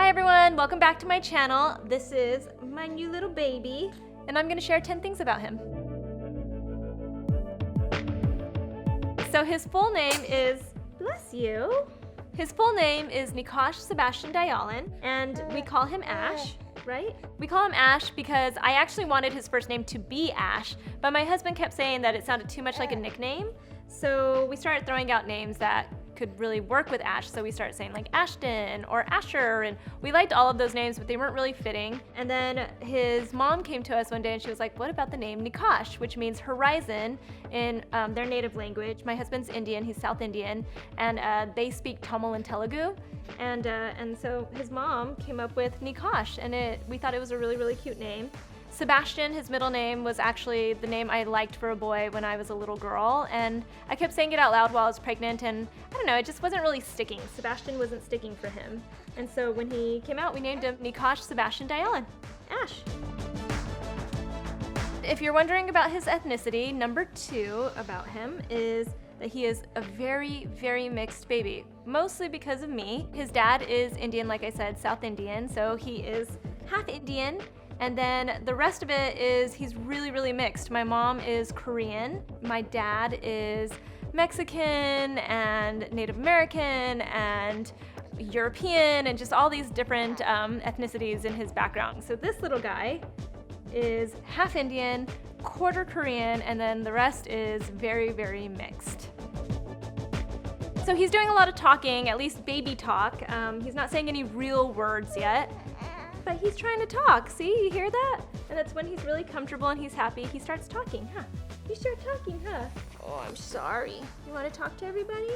Hi everyone, welcome back to my channel. This is my new little baby, and I'm gonna share 10 things about him. So his full name is, bless you, his full name is Nikash Sebastian Dialin, and we call him Ash, right? We call him Ash because I actually wanted his first name to be Ash, but my husband kept saying that it sounded too much like a nickname, so we started throwing out names that could really work with Ash, so we started saying like Ashton or Asher, and we liked all of those names, but they weren't really fitting. And then his mom came to us one day and she was like, what about the name Nikash, which means horizon in their native language. My husband's Indian, he's South Indian, and they speak Tamil and Telugu, and so his mom came up with Nikash, and we thought it was a really, really cute name. Sebastian, his middle name, was actually the name I liked for a boy when I was a little girl, and I kept saying it out loud while I was pregnant, and I don't know, it just wasn't really sticking. Sebastian wasn't sticking for him. And so when he came out, we named him Nikash Sebastian Dialin, Ash. If you're wondering about his ethnicity, number 2 about him is that he is a very, very mixed baby, mostly because of me. His dad is Indian, like I said, South Indian, so he is half Indian. And then the rest of it is he's really, really mixed. My mom is Korean, my dad is Mexican and Native American and European and just all these different ethnicities in his background. So this little guy is half Indian, quarter Korean, and then the rest is very, very mixed. So he's doing a lot of talking, at least baby talk. He's not saying any real words yet. But he's trying to talk, see? You hear that? And that's when he's really comfortable and he's happy, he starts talking, huh? You start talking, huh? Oh, I'm sorry. You want to talk to everybody?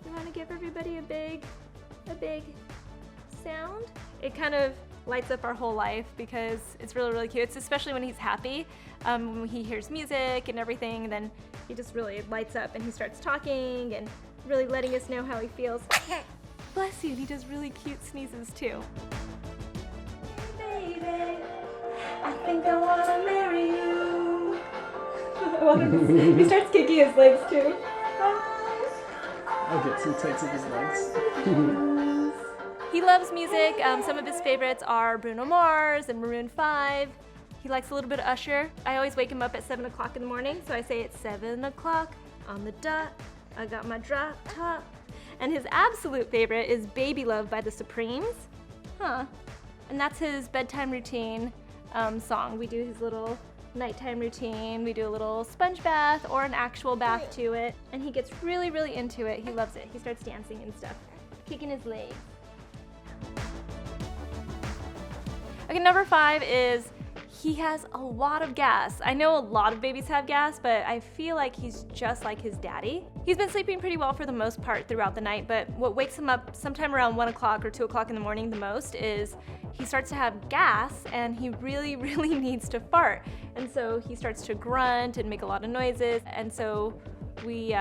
You want to give everybody a big sound? It kind of lights up our whole life because it's really, really cute. It's especially when he's happy. When he hears music and everything, then he just really lights up and he starts talking and really letting us know how he feels. Bless you, he does really cute sneezes too. I think I wanna marry you. He starts kicking his legs too. I'll get some tights of his legs. He loves music. Some of his favorites are Bruno Mars and Maroon 5. He likes a little bit of Usher. I always wake him up at 7 o'clock in the morning, so I say it's 7 o'clock on the dot. I got my drop top. And his absolute favorite is Baby Love by the Supremes. Huh. And that's his bedtime routine song. We do his little nighttime routine. We do a little sponge bath or an actual bath to it. And he gets really, really into it. He loves it. He starts dancing and stuff, kicking his legs. Okay, number 5 is he has a lot of gas. I know a lot of babies have gas, but I feel like he's just like his daddy. He's been sleeping pretty well for the most part throughout the night, but what wakes him up sometime around 1 o'clock or 2 o'clock in the morning the most is he starts to have gas and he really, really needs to fart. And so he starts to grunt and make a lot of noises, and so we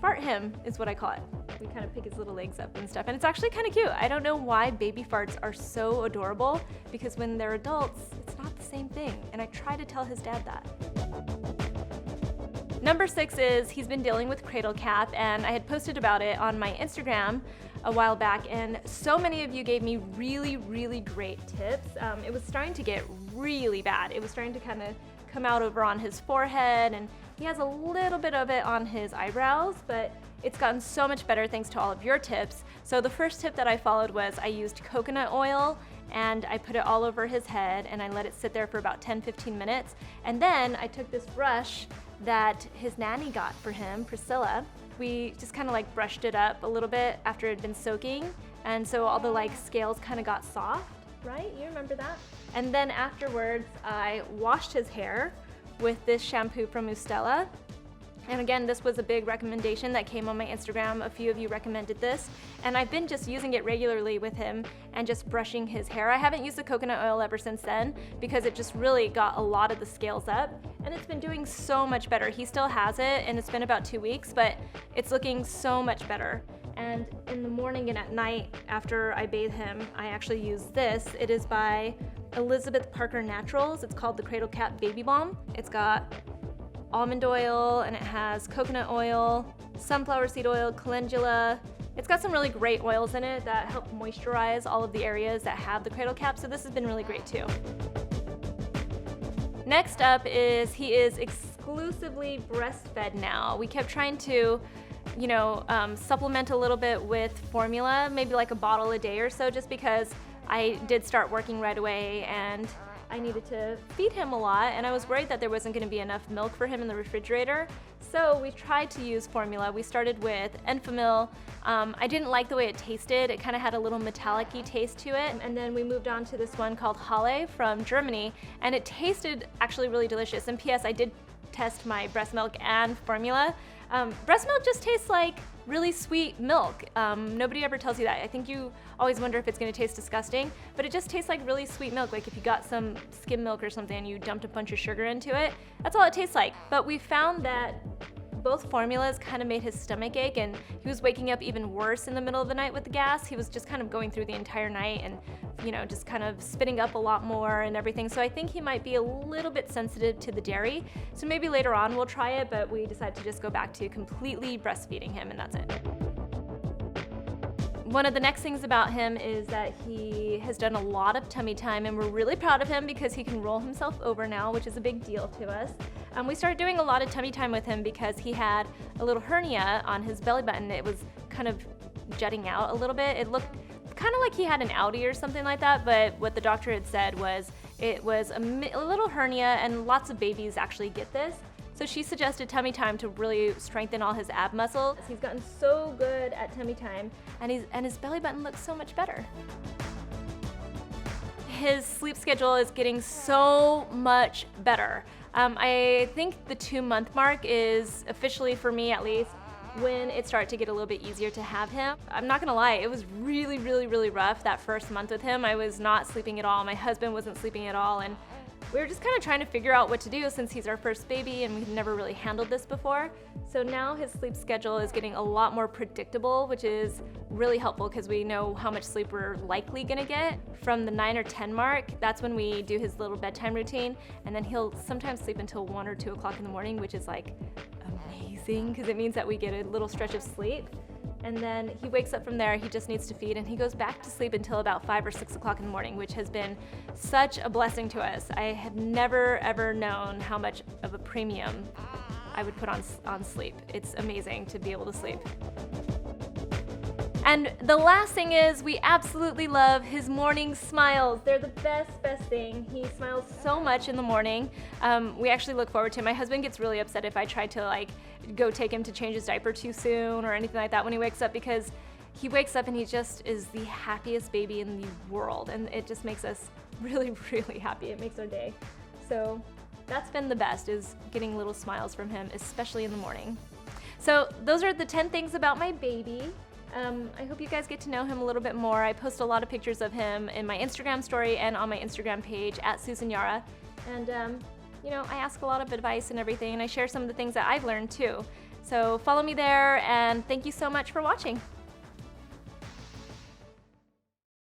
fart him, is what I call it. We kind of pick his little legs up and stuff, and it's actually kind of cute. I don't know why baby farts are so adorable, because when they're adults, it's not the same thing, and I try to tell his dad that. Number 6 is he's been dealing with cradle cap, and I had posted about it on my Instagram a while back, and so many of you gave me really, really great tips. It was starting to get really bad. It was starting to kind of come out over on his forehead, and he has a little bit of it on his eyebrows, but it's gotten so much better thanks to all of your tips. So the first tip that I followed was I used coconut oil and I put it all over his head and I let it sit there for about 10-15 minutes. And then I took this brush that his nanny got for him, Priscilla. We just kind of like brushed it up a little bit after it had been soaking, and so all the like scales kind of got soft, right? You remember that? And then afterwards I washed his hair with this shampoo from Ustela. And again, this was a big recommendation that came on my Instagram. A few of you recommended this, and I've been just using it regularly with him and just brushing his hair. I haven't used the coconut oil ever since then because it just really got a lot of the scales up, and it's been doing so much better. He still has it, and it's been about 2 weeks, but it's looking so much better. And in the morning and at night after I bathe him, I actually use this. It is by Elizabeth Parker Naturals. It's called the Cradle Cap Baby Balm. It's got almond oil, and it has coconut oil, sunflower seed oil, calendula, It's got some really great oils in it that help moisturize all of the areas that have the cradle cap, so this has been really great too. Next up is he is exclusively breastfed now. We kept trying to, supplement a little bit with formula, maybe like a bottle a day or so, just because I did start working right away and I needed to feed him a lot, and I was worried that there wasn't going to be enough milk for him in the refrigerator. So we tried to use formula. We started with Enfamil. I didn't like the way it tasted. It kind of had a little metallic-y taste to it. And then we moved on to this one called Halle from Germany, and it tasted actually really delicious. And P.S. I did test my breast milk and formula. Breast milk just tastes like really sweet milk. Nobody ever tells you that. I think you always wonder if it's gonna taste disgusting, but it just tastes like really sweet milk. Like if you got some skim milk or something and you dumped a bunch of sugar into it, that's all it tastes like. But we found that both formulas kind of made his stomach ache, and he was waking up even worse in the middle of the night with the gas. He was just kind of going through the entire night and, just kind of spitting up a lot more and everything. So I think he might be a little bit sensitive to the dairy. So maybe later on we'll try it, but we decided to just go back to completely breastfeeding him, and that's it. One of the next things about him is that he has done a lot of tummy time, and we're really proud of him because he can roll himself over now, which is a big deal to us. We started doing a lot of tummy time with him because he had a little hernia on his belly button. It was kind of jutting out a little bit. It looked kind of like he had an outie or something like that, but what the doctor had said was it was a little hernia, and lots of babies actually get this. So she suggested tummy time to really strengthen all his ab muscles. He's gotten so good at tummy time, and his belly button looks so much better. His sleep schedule is getting so much better. I think the 2-month mark is officially, for me at least, when it started to get a little bit easier to have him. I'm not gonna lie, it was really, really, really rough that first month with him. I was not sleeping at all. My husband wasn't sleeping at all, and we were just kind of trying to figure out what to do since he's our first baby and we've never really handled this before. So now his sleep schedule is getting a lot more predictable, which is really helpful because we know how much sleep we're likely gonna get. From the 9 or 10 mark, that's when we do his little bedtime routine, and then he'll sometimes sleep until 1 or 2 o'clock in the morning, which is like amazing because it means that we get a little stretch of sleep. And then he wakes up from there, he just needs to feed, and he goes back to sleep until about 5 or 6 o'clock in the morning, which has been such a blessing to us. I have never ever known how much of a premium I would put on sleep. It's amazing to be able to sleep. And the last thing is, we absolutely love his morning smiles. They're the best thing. He smiles so much in the morning. We actually look forward to him. My husband gets really upset if I try to go take him to change his diaper too soon or anything like that when he wakes up, because he wakes up and he just is the happiest baby in the world, and it just makes us really, really happy. It makes our day. So that's been the best, is getting little smiles from him, especially in the morning. So those are the 10 things about my baby. I hope you guys get to know him a little bit more. I post a lot of pictures of him in my Instagram story and on my Instagram page @SusanYara. And I ask a lot of advice and everything, and I share some of the things that I've learned too. So follow me there, and thank you so much for watching.